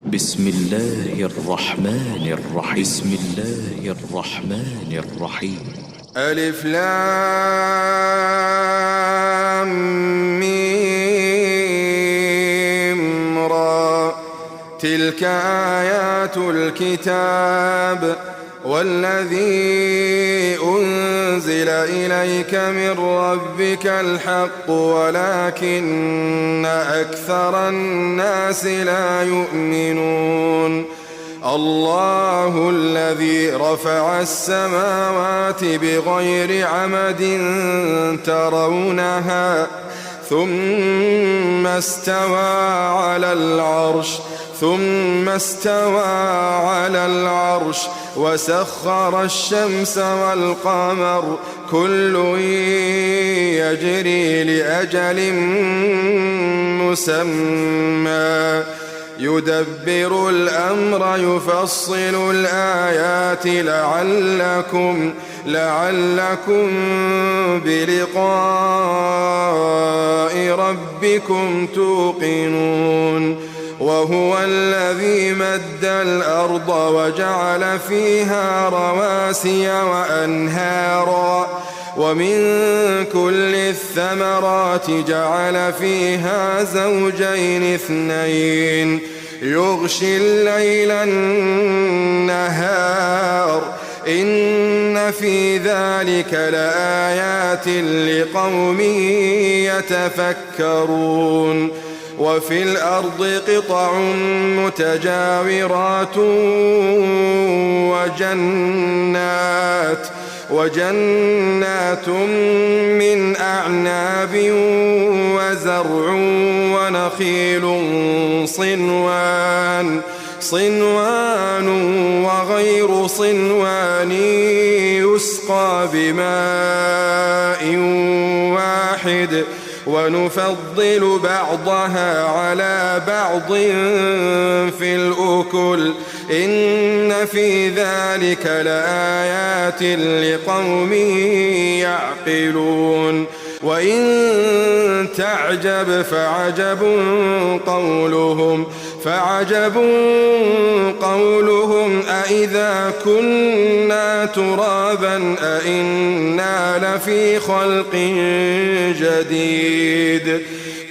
بسم الله الرحمن الرحيم. بسم الله الرحمن الرحيم. ألف لام ميم را. تلك آيات الكتاب والذي أنزل إليك من ربك الحق ولكن أكثر الناس لا يؤمنون. الله الذي رفع السماوات بغير عمد ترونها ثم استوى على العرش وسخر الشمس والقمر كل يجري لأجل مسمى يدبر الأمر يفصل الآيات لعلكم بلقاء ربكم توقنون. وهو الذي مد الأرض وجعل فيها رواسي وأنهارا ومن كل الثمرات جعل فيها زوجين اثنين يغشي الليل النهار إن في ذلك لآيات لقوم يتفكرون. وفي الأرض قطع متجاورات وجنات من أعناب وزرع ونخيل صنوان وغير صنوان يسقى بماء واحد ونفضل بعضها على بعض في الأكل إن في ذلك لآيات لقوم يعقلون. وإن تعجب فعجب قولهم أإذا كنا ترابا أإنا لفي خلق جديد.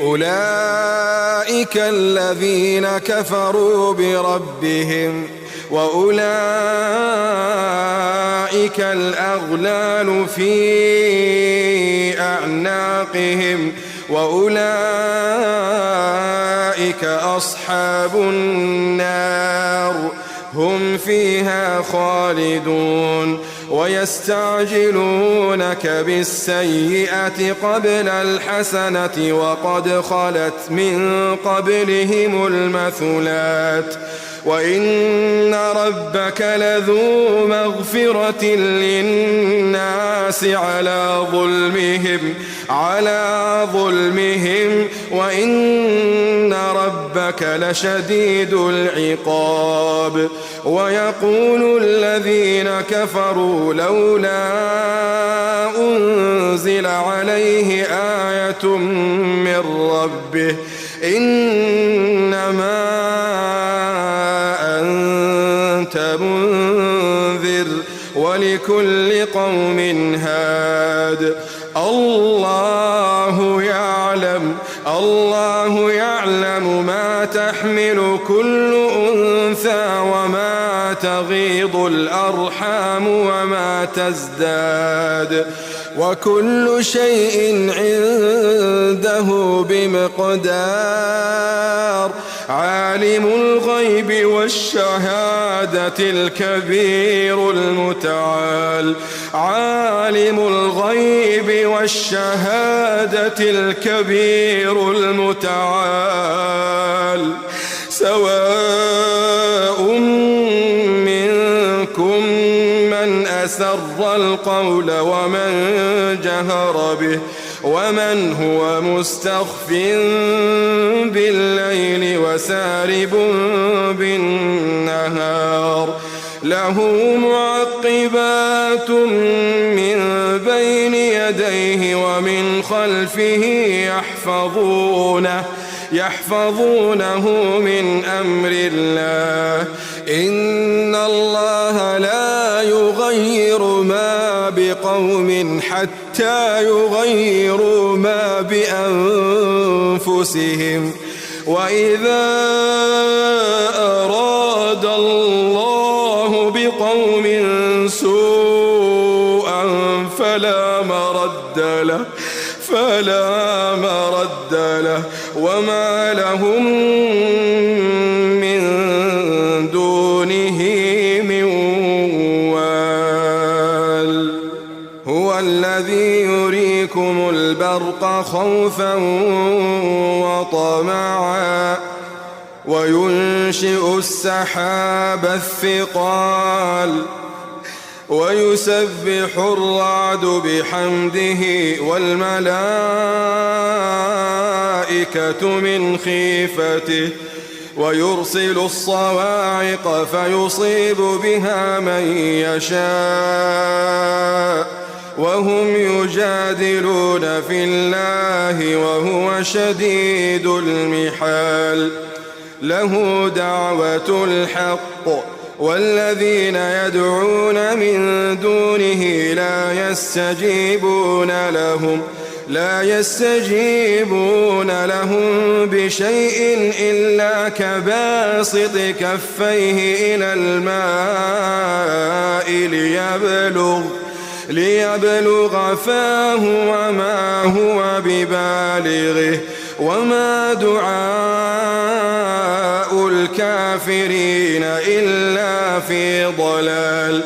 أولئك الذين كفروا بربهم وأولئك الأغلال في أعناقهم وأولئك أصحاب النار هم فيها خالدون. ويستعجلونك بالسيئة قبل الحسنة وقد خلت من قبلهم المثلات وإن ربك لذو مغفرة للناس على ظلمهم وإن ربك لشديد العقاب. ويقول الذين كفروا لولا أنزل عليه آية من ربه إنما أنت منذر ولكل قوم هاد. الله يعلم ما تحمل كل أنثى وما تغيض الأرحام وما تزداد وكل شيء عنده بمقدار. عالم الغيب والشهادة الكبير المتعال سواء منكم من أسر القول ومن جهر به ومن هو مستخف بالليل وسارب بالنهار له معقبات من بين يديه ومن خلفه يحفظونه من أمر الله إن الله لا يغير ما بقوم حتى يغيروا ما بأنفسهم وإذا أراد الله بقوم سوءا فلا مرد له وما لهم من دونه من وال هو الذي يريكم البرق خوفا وطمعا وينشئ السحاب الثقال ويسبح الرعد بحمده والملائكة من خيفته ويرسل الصواعق فيصيب بها من يشاء وهم يجادلون في الله وهو شديد المحال له دعوة الحق والذين يدعون من دونه لا يستجيبون لهم بشيء إلا كباسط كفيه إلى الماء ليبلغ فاه وما هو ببالغه وما دعاء الكافرين إلا في ضلال